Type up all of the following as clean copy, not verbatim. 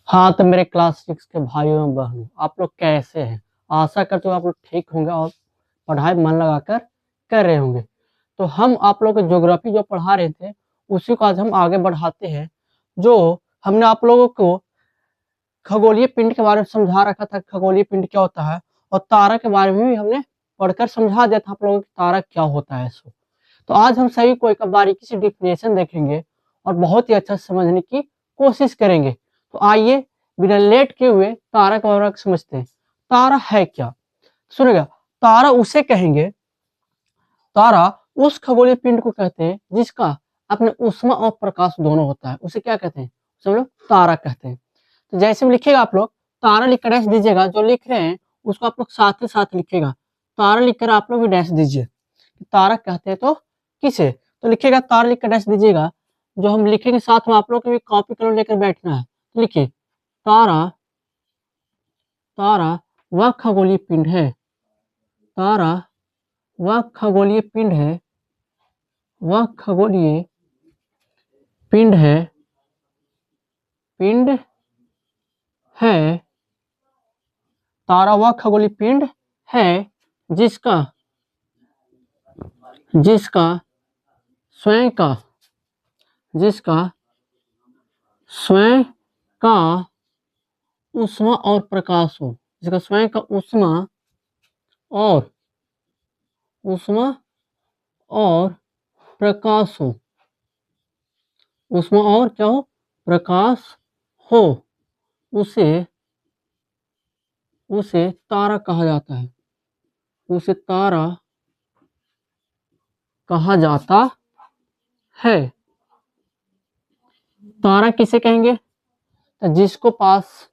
हाँ, तो मेरे क्लास 6 के भाइयों एवं बहनों, आप लोग कैसे हैं? आशा करते हो आप लोग ठीक होंगे और पढ़ाई मन लगाकर कर रहे होंगे। तो हम आप लोग को ज्योग्राफी जो पढ़ा रहे थे, उसी को आज हम आगे बढ़ाते हैं। जो हमने आप लोगों को खगोलीय पिंड के बारे में समझा रखा था, खगोलीय पिंड क्या होता है, और तारा के बारे में भी हमने पढ़कर समझा दिया था आप लोगों को तारा क्या होता है। सो तो आज हम सभी को एक बारीकी से डिफिनेशन देखेंगे और बहुत ही अच्छा समझने की कोशिश करेंगे। तो आइए बिना लेट किए हुए तारा के बारे में समझते हैं। तारा है क्या? सुनेगा, तारा उसे कहेंगे, तारा उस खगोलीय पिंड को कहते हैं जिसका अपने ऊष्मा और प्रकाश दोनों होता है। उसे क्या कहते हैं? उसे हम लोग तारा कहते हैं। तो जैसे भी लिखेगा आप लोग, तारा लिखकर डैश दीजिएगा। जो लिख रहे हैं उसको आप लोग साथ ही साथ लिखेगा। तारा लिखकर आप लोग भी डैश दीजिए। तारा कहते हैं तो किसे? तो लिखेगा तारा लिखकर डैश दीजिएगा। जो हम लिखेंगे साथ में आप लोग को भी कॉपी कलम लेकर बैठना है। तो लिखिए, तारा, तारा वह खगोलीय पिंड है। तारा वह खगोलीय पिंड है। वह खगोलीय पिंड है। पिंड है। तारा वह खगोलीय पिंड है जिसका जिसका स्वयं का जिसका स्वयं का ऊष्मा और प्रकाश हो। जिसका स्वयं का और ऊष्मा और प्रकाश हो। ऊष्मा और क्या हो? प्रकाश हो। उसे उसे तारा कहा जाता है। उसे तारा कहा जाता है। तारा किसे कहेंगे? तो जिसको पास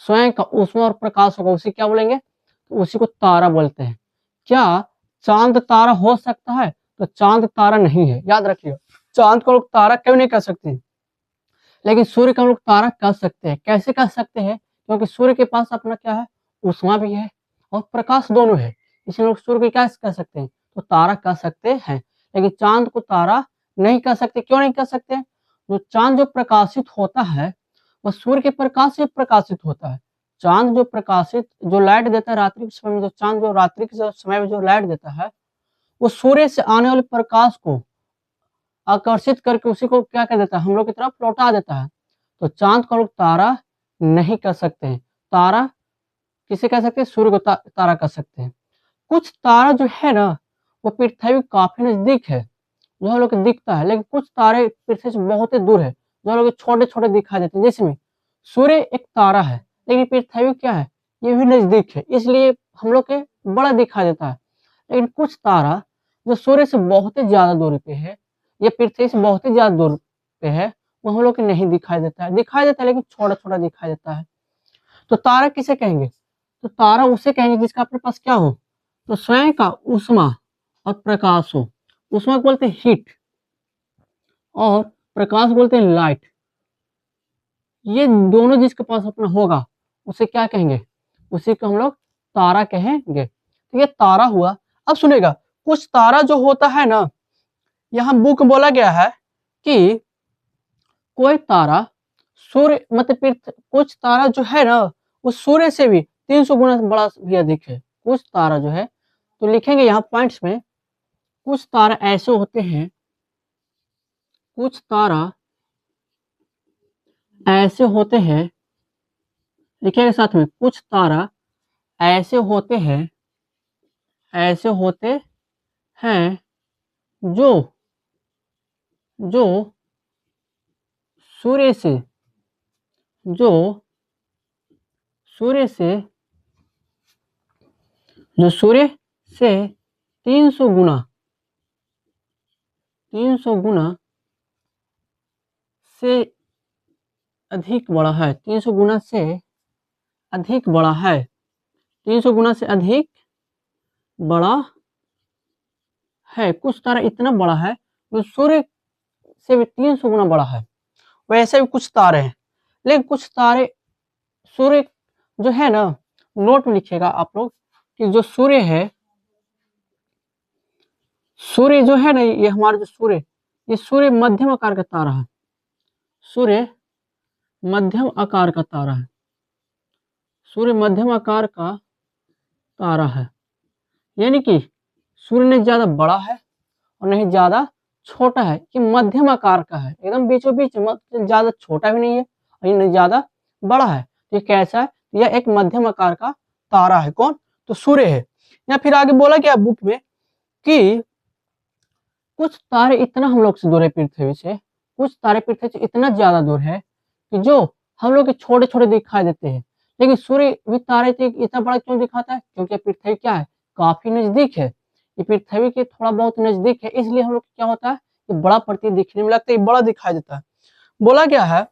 स्वयं का ऊष्मा और प्रकाश होगा उसे क्या बोलेंगे? तो उसी को तारा बोलते हैं। क्या चांद तारा हो सकता है? तो चांद तारा नहीं है, याद रखिए। चांद को लोग तारा क्यों नहीं कह सकते, लेकिन सूर्य को हम लोग तारा कह सकते हैं। कैसे कह सकते हैं? क्योंकि सूर्य के पास अपना क्या है? ऊष्मा भी है और प्रकाश दोनों है। इसलिए लोग सूर्य को क्या कह सकते हैं? तो तारा कह सकते हैं। लेकिन चांद को तारा नहीं कह सकते। क्यों नहीं कह सकते? जो चांद जो प्रकाशित होता है वह सूर्य के प्रकाश से प्रकाशित होता है। चांद जो लाइट देता है रात्रि के समय में, जो चांद जो रात्रि के समय में जो लाइट देता है, वो सूर्य से आने वाले प्रकाश को आकर्षित करके उसी को क्या कर देता है? हम लोग की तरफ लौटा देता है। तो चांद को लोग तारा नहीं कर सकते हैं। तारा किसे कह सकते हैं? सूर्य को तारा कर सकते हैं। कुछ तारा जो है ना, वो पृथ्वी काफी नजदीक है, जो हम लोग को दिखता है। लेकिन कुछ तारे पृथ्वी से बहुत ही दूर है, जो हम लोग छोटे छोटे दिखाई देते हैं। जिसमें सूर्य एक तारा है, लेकिन पृथ्वी क्या है? ये भी नजदीक है, इसलिए हम लोग के बड़ा दिखाई देता है। लेकिन कुछ तारा जो सूर्य से बहुत ही ज्यादा दूरी पे है, या पृथ्वी से बहुत ही ज्यादा दूर पे है, वो हम लोग को नहीं दिखाई देता है। दिखाई देता है लेकिन छोटा छोटा दिखाई देता है। तो तारा किसे कहेंगे? तो तारा उसे कहेंगे जिसका अपने पास क्या हो? तो स्वयं का ऊष्मा और प्रकाश हो। ऊष्मा को बोलते हैं हीट और प्रकाश बोलते हैं लाइट। ये दोनों जिसके पास अपना होगा उसे क्या कहेंगे? उसी को हम लोग तारा कहेंगे। तो ये तारा हुआ। अब सुनेगा, कुछ तारा जो होता है ना, यहाँ बुक बोला गया है कि कोई तारा सूर्य मतलब कुछ तारा जो है ना, वो सूर्य से भी 300 गुना बड़ा भी अधिक है। कुछ तारा जो है, तो लिखेंगे यहाँ पॉइंट्स में, कुछ तारा ऐसे होते हैं, कुछ तारा ऐसे होते हैं, लिखेंगे साथ में, कुछ तारा ऐसे होते हैं, ऐसे होते हैं जो जो सूर्य से जो सूर्य से जो सूर्य से 300 गुना 300 गुना से अधिक बड़ा है। 300 गुना से अधिक बड़ा है। 300 गुना से अधिक बड़ा है। कुछ तारा इतना बड़ा है जो सूर्य से भी 300 गुना बड़ा है। वैसे भी कुछ तारे हैं, लेकिन कुछ तारे सूर्य जो है ना, नोट में लिखिएगा आप लोग कि जो सूर्य है, सूर्य जो है ना, ये हमारा जो सूर्य, ये सूर्य मध्यम आकार का तारा है। सूर्य मध्यम आकार का तारा है। सूर्य मध्यम आकार का तारा है, यानी कि सूर्य नहीं ज्यादा बड़ा है और नहीं ज्यादा छोटा है, ये मध्यम आकार का है, एकदम बीचों बीच, ज्यादा छोटा भी नहीं है और ये नहीं ज्यादा बड़ा है। ये कैसा है? यह एक मध्यम आकार का तारा है। कौन? तो सूर्य है। या फिर आगे बोला गया बुक में कि कुछ तारे इतना हम लोग से दूर है पृथ्वी से, कुछ तारे पृथ्वी से इतना ज्यादा दूर है कि जो हम लोग के छोटे छोटे दिखाई देते हैं, लेकिन सूर्य भी तारे से इतना बड़ा क्यों दिखाता है? क्योंकि पृथ्वी क्या है? काफी नजदीक है, ये पृथ्वी के थोड़ा बहुत नजदीक है, इसलिए हम लोग क्या होता है, ये बड़ा प्रतीत दिखने में लगता है, ये बड़ा दिखाई देता है। बोला गया है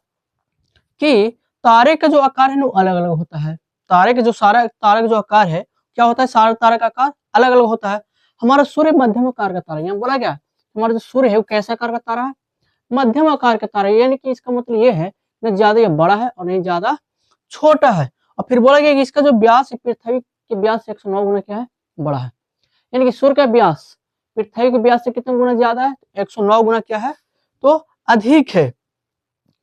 कि तारे का जो आकार है वो अलग अलग होता है। तारे के जो सारा तारे का जो आकार है क्या होता है? सारा तारे का आकार अलग अलग होता है। हमारा सूर्य मध्यम आकार का तारा है। यहाँ बोला गया हमारा जो सूर्य है वो कैसा आकार का तारा है? मध्यम आकार का तारा है, यानी कि इसका मतलब ये है न ज्यादा ये बड़ा है और नहीं ज्यादा छोटा है। और फिर बोला गया कि इसका जो व्यास है पृथ्वी के व्यास से 109 गुना क्या है? बड़ा है। यानी कि सूर्य का व्यास पृथ्वी के व्यास से कितना गुना ज्यादा है? 109 गुना क्या है? तो अधिक है।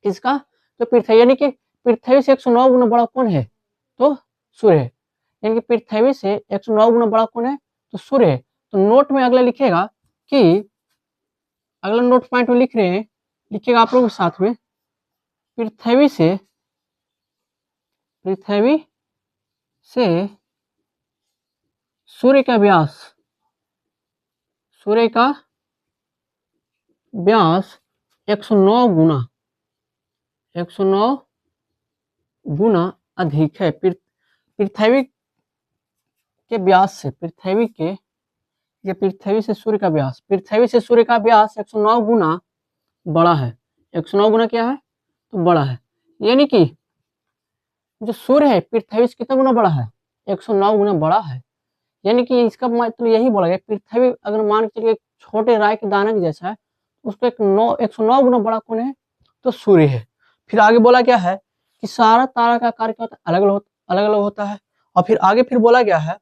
किसका? तो पृथ्वी, यानी कि पृथ्वी से 109 गुना बड़ा कौन है? तो सूर्य है। यानी कि पृथ्वी से 109 गुना बड़ा कौन है? तो सूर्य है। तो नोट में अगला लिखेगा कि अगला नोट पॉइंट में लिख रहे हैं, लिखिएगा आप लोग साथ में, पृथ्वी से सूर्य का व्यास, सूर्य का व्यास 109 गुना अधिक है पृथ्वी के व्यास से। पृथ्वी से सूर्य का व्यास, पृथ्वी से सूर्य का व्यास 109 गुना बड़ा है। 109 गुना क्या है? तो बड़ा है। यानी कि जो सूर्य है पृथ्वी से कितना गुना बड़ा है? 109 गुना बड़ा है। यानी कि इसका मतलब यही बोला गया, पृथ्वी अगर मान के चलिए छोटे राय के दाने के जैसा है, उसको 109 गुना बड़ा कौन है? तो सूर्य है। फिर आगे बोला गया है कि सारा तारा का आकार क्या होता है? अलग अलग होता है। और फिर आगे फिर बोला गया है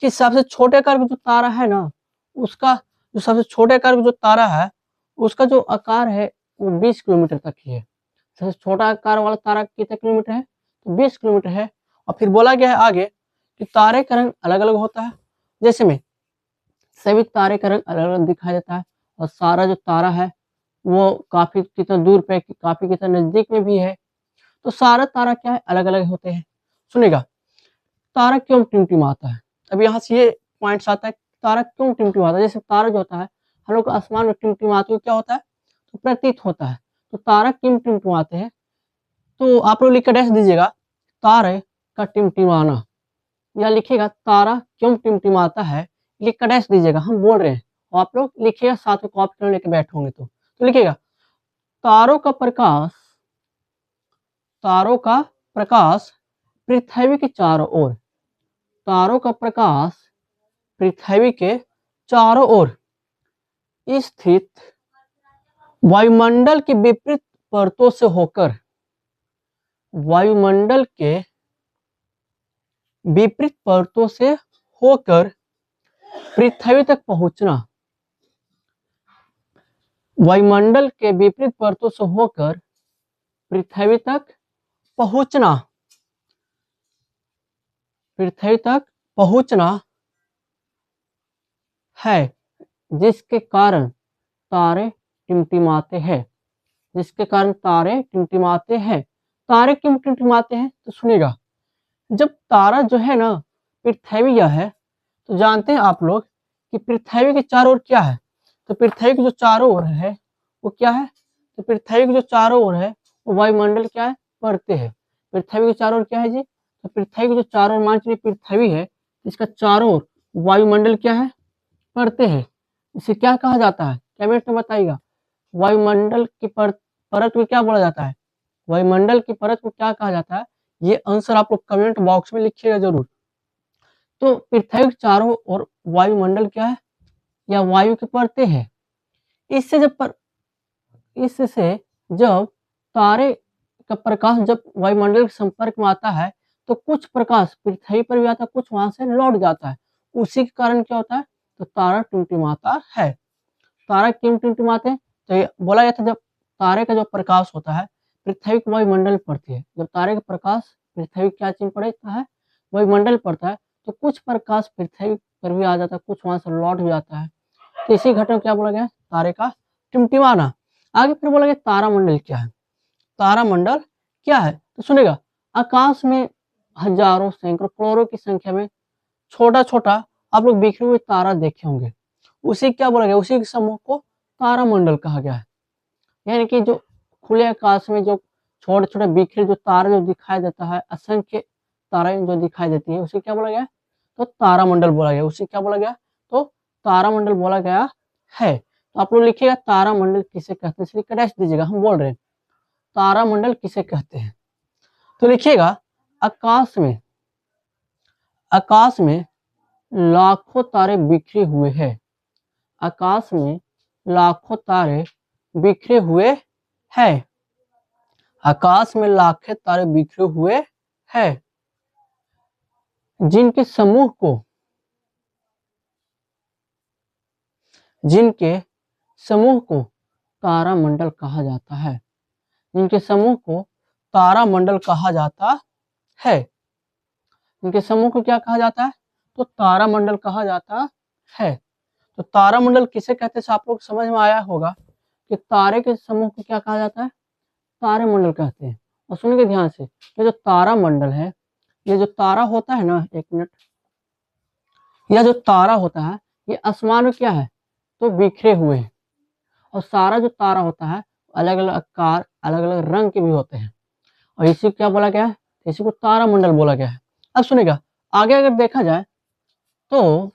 कि सबसे छोटे आकार का जो तारा है ना, उसका जो सबसे छोटे आकार का जो तारा है उसका जो आकार है वो 20 किलोमीटर तक ही है। सबसे छोटा आकार वाला तारा कितने किलोमीटर है? तो 20 किलोमीटर है। और फिर बोला गया है आगे कि तारे का रंग अलग अलग होता है। जैसे में सभी तारे का रंग अलग अलग दिखाई देता है, और सारा जो तारा है वो काफी कितना दूर पे, काफी कितना नजदीक में भी है। तो सारा तारा क्या है? अलग अलग होते हैं। सुनेगा, तारा क्यों टिमटिमाता है? अब यहाँ से ये पॉइंट्स आता है, तारा क्यों टिमटिमाता है? जैसे तारा जो होता है हम लोग आसमान में टिमटिमाते हुए क्या होता है? तो प्रतीत होता है। तो तारा क्यों टिमटिमाते हैं? तो आप लोग लिख कर डैश दीजिएगा, तारे का टिमटिमाना, या लिखिएगा तारा क्यों टिमटिमाता है, लिख कर डैश दीजिएगा, हम बोल रहे हैं। और आप लोग लिखिएगा साथ में कॉपी लेके बैठे होंगे तो लिखिएगा, तारों का प्रकाश पृथ्वी के चारों ओर, तारों का प्रकाश पृथ्वी के चारों ओर स्थित वायुमंडल के विपरीत परतों से होकर, वायुमंडल के विपरीत परतों से होकर पृथ्वी तक पहुंचना, वायुमंडल के विपरीत परतों से होकर पृथ्वी तक पहुंचना, पृथ्वी तक पहुंचना है, जिसके कारण तारे टिमटिमाते हैं, जिसके कारण तारे टिमटिमाते हैं। तारे क्यों टिमटिमाते हैं? तो सुनिएगा, जब तारा जो है ना पृथ्वी यह है, तो जानते हैं आप लोग कि पृथ्वी के चारों ओर क्या है? तो पृथ्वी के जो चारों ओर है वो क्या है? तो पृथ्वी के जो चारों ओर है वो वायुमंडल क्या है? परते हैं। पृथ्वी के चारों ओर क्या है जी? तो पृथ्वी के जो चारों ओर, मान चलिए पृथ्वी है, इसका चारों ओर वायुमंडल क्या है? परते हैं। इसे क्या कहा जाता है? कमेंट में बताइएगा, वायुमंडल की परत को क्या बोला जाता है? वायुमंडल की परत को क्या कहा जाता है? ये आंसर आप लोग कमेंट बॉक्स में लिखिएगा जरूर। तो पृथ्वी के चारों ओर वायुमंडल क्या है? या वायु की परतें हैं। इससे जब तारे का प्रकाश जब वायुमंडल के संपर्क में आता है तो कुछ प्रकाश पृथ्वी पर भी आता है, कुछ वहां से लौट जाता है। उसी के कारण क्या होता है? तो तारा टिमटिमाता है। तारा क्यों टिमटिमाते हैं? तो ये बोला जाता है, जब तारे का जो प्रकाश होता है पृथ्वी के वायुमंडल में पड़ती है। जब तारे का प्रकाश पृथ्वी क्या चीज पड़ता है, वायुमंडल पड़ता है, तो कुछ प्रकाश पृथ्वी पर भी आ जाता है, कुछ वहां से लौट भी जाता है। तो इसी घटना को क्या बोला गया, तारे का टिमटिमाना। आगे फिर बोला गया तारामंडल क्या है। तारामंडल क्या है तो सुनेगा, आकाश में हजारों सैकड़ों करोड़ों की संख्या में छोटा छोटा आप लोग बिखरे हुए तारा देखे होंगे, उसी क्या बोला गया, उसी के समूह को तारामंडल कहा गया है। यानी कि जो खुले आकाश में जो छोटे छोटे बिखरे जो तारे जो दिखाई देता है, असंख्य तारे जो दिखाई देती है, उसे क्या बोला गया, तो तारामंडल बोला गया। उसे क्या बोला गया, तो तारामंडल बोला गया है। तो आप लोग लिखिएगा तारामंडल किसे कहते हैं, इसलिए क्रैश दीजिएगा, हम बोल रहे हैं तारामंडल किसे कहते हैं। तो लिखिएगा आकाश में लाखों तारे बिखरे हुए हैं। आकाश में लाखों तारे बिखरे हुए हैं। आकाश में लाखों तारे बिखरे हुए हैं, जिनके समूह को तारामंडल कहा जाता है। जिनके समूह को तारामंडल कहा जाता है। इनके समूह को क्या कहा जाता है, तो तारामंडल कहा जाता है। तो तारामंडल किसे कहते हैं, आप लोग समझ में आया होगा कि तारे के समूह को क्या कहा जाता है, तारामंडल कहते हैं। और सुनिए ध्यान से, ये जो तारामंडल है, ये जो तारा होता है ना, एक मिनट, यह जो तारा होता है ये आसमान में क्या है, तो बिखरे हुए हैं। और सारा जो तारा होता है अलग अलग आकार अलग अलग रंग के भी होते हैं, और इसी को क्या बोला गया है, इसी को तारामंडल बोला गया है। अब सुनिएगा आगे अगर देखा जाए तो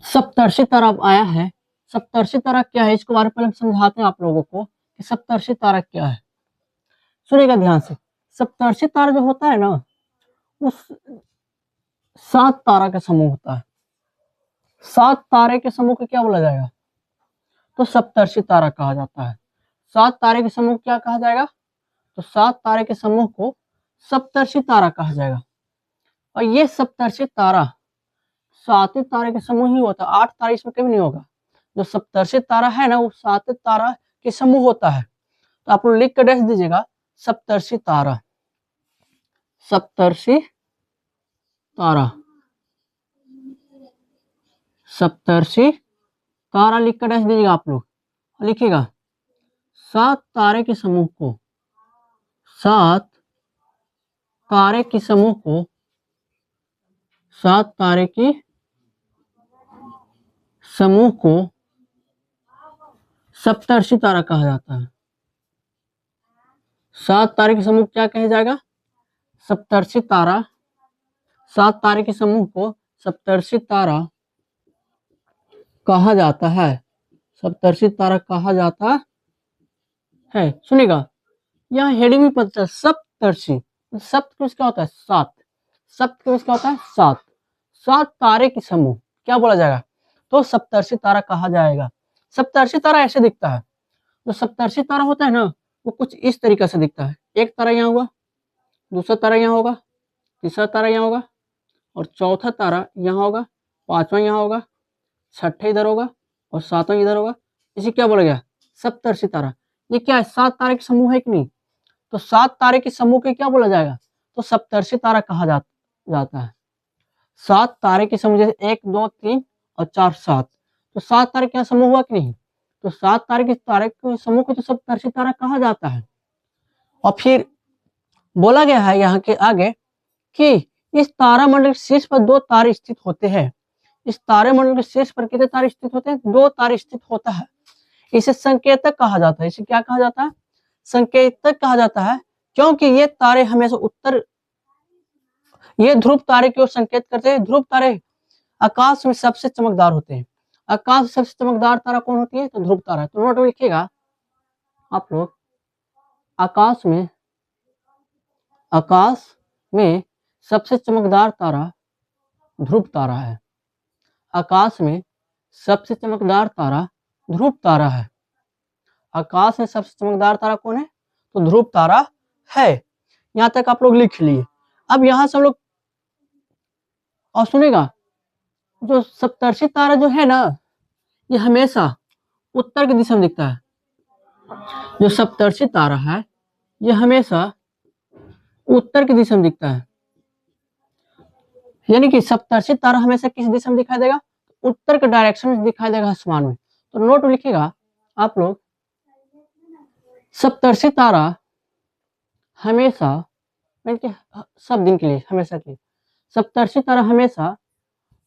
सप्तर्षि तारा आया है। सप्तर्षि तारा क्या है, इसके बारे में पहले हम समझाते हैं आप लोगों को कि सप्तर्षि तारा क्या है। सुनिएगा ध्यान से, सप्तर्षि तारा जो होता है ना, उस 7 तारा का समूह होता है। 7 तारे के समूह को क्या बोला जाएगा, तो सप्तर्षि तारा कहा जाता है। 7 तारे के समूह क्या कहा जाएगा, तो 7 तारे के समूह को सप्तर्षि तारा कहा जाएगा। और ये सप्तर्षि तारा 7 तारे के समूह ही होता है, 8 तारे इसमें कभी नहीं होगा। जो सप्तर्षि तारा है ना, वो 7 तारा के समूह होता है। तो आप लोग लिख कर दे दीजिएगा सप्तर्षि तारा। सप्तर्षि तारा, सप्तर्षि तारा लिख कर दे दीजिएगा आप लोग। लिखिएगा 7 तारे के समूह को, 7 तारे के समूह को, 7 तारे की समूह को सप्तर्षि तारा कहा जाता है। 7 तारे के समूह क्या कहा जाएगा, सप्तर्षि तारा। 7 तारे के समूह को सप्तर्षि तारा कहा जाता है। सप्तर्षि तारा कहा जाता है। सुनिएगा यहाँ हेडिंग में पता है सप्तर्षि, सप्त किसका होता है, 7। सप्त किसका होता है, 7। 7 तारे की समूह क्या बोला जाएगा, तो सप्तर्षि तारा कहा जाएगा। सप्तर्षि तारा ऐसे दिखता है, जो सप्तर्षि तारा होता है ना, वो कुछ इस तरीके से दिखता है। एक तारा यहाँ होगा, दूसरा तारा यहाँ होगा, तीसरा तारा यहाँ होगा, और चौथा तारा यहाँ होगा, 5वां यहाँ होगा, 6ठा इधर होगा, और 7वां इधर होगा। इसे क्या बोला गया, सप्तर्षि तारा। ये क्या है, 7 तारे के समूह है कि नहीं, तो 7 तारे के समूह के क्या बोला जाएगा, तो सप्तर्षि तारा कहा जाता है। 7 तारे के समूह, जैसे 1 2 3 और 4 7, तो 7 तारे का समूह हुआ कि नहीं, तो 7 तारे के समूह को तो सप्तर्षि तारा कहा जाता है। और फिर बोला गया है यहाँ के आगे कि इस तारामंडल के शीर्ष पर 2 तारे स्थित होते हैं। इस तारामंडल के शीर्ष पर कितने तारे स्थित होते हैं, 2 तारे स्थित होता है। इसे संकेतक कहा जाता है। इसे क्या कहा जाता है, संकेतक कहा जाता है, क्योंकि ये तारे हमेशा ये ध्रुव तारे की ओर संकेत करते हैं। ध्रुव तारे आकाश में सबसे चमकदार होते हैं। आकाश में सबसे चमकदार तारा कौन होती है, तो ध्रुव तारा। तो नोट में लिखिएगा आप लोग, आकाश में सबसे चमकदार तारा ध्रुव तारा है। आकाश में सबसे चमकदार तारा ध्रुव तारा है। आकाश में सबसे चमकदार तारा कौन है, तो ध्रुव तारा है। यहां तक आप लोग लिख लिए। अब यहां से हम लोग, और सुनेगा, जो सप्तर्षि तारा जो है ना, ये हमेशा उत्तर की दिशा में दिखता है। जो सप्तर्षि तारा है ये हमेशा उत्तर की दिशा में दिखता है, यानी कि सप्तर्षि तारा हमेशा किस दिशा में दिखाई देगा, उत्तर के डायरेक्शन में दिखाई देगा आसमान में। तो नोट लिखिएगा आप लोग, सप्तर्षि तारा हमेशा, सब दिन के लिए, हमेशा के लिए सप्तर्षि तारा हमेशा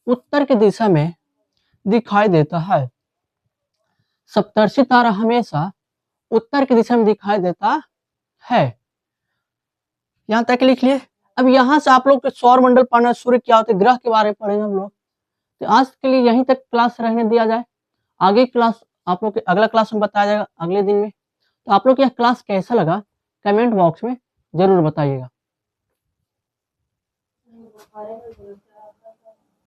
उत्तर की दिशा में दिखाई देता है। सप्तर्षि तारा हमेशा उत्तर की दिशा में दिखाई देता है। यहां तक लिख लिए। अब यहां से आप लोग सौर मंडल पढ़ना, सूर्य क्या होते, ग्रह के बारे में पढ़ेंगे हम लोग। तो आज के लिए यहीं तक क्लास रहने दिया जाए, आगे क्लास आप लोग के अगला क्लास में बताया जाएगा अगले दिन में। तो आप लोग यह क्लास कैसा लगा कमेंट बॉक्स में जरूर बताइएगा।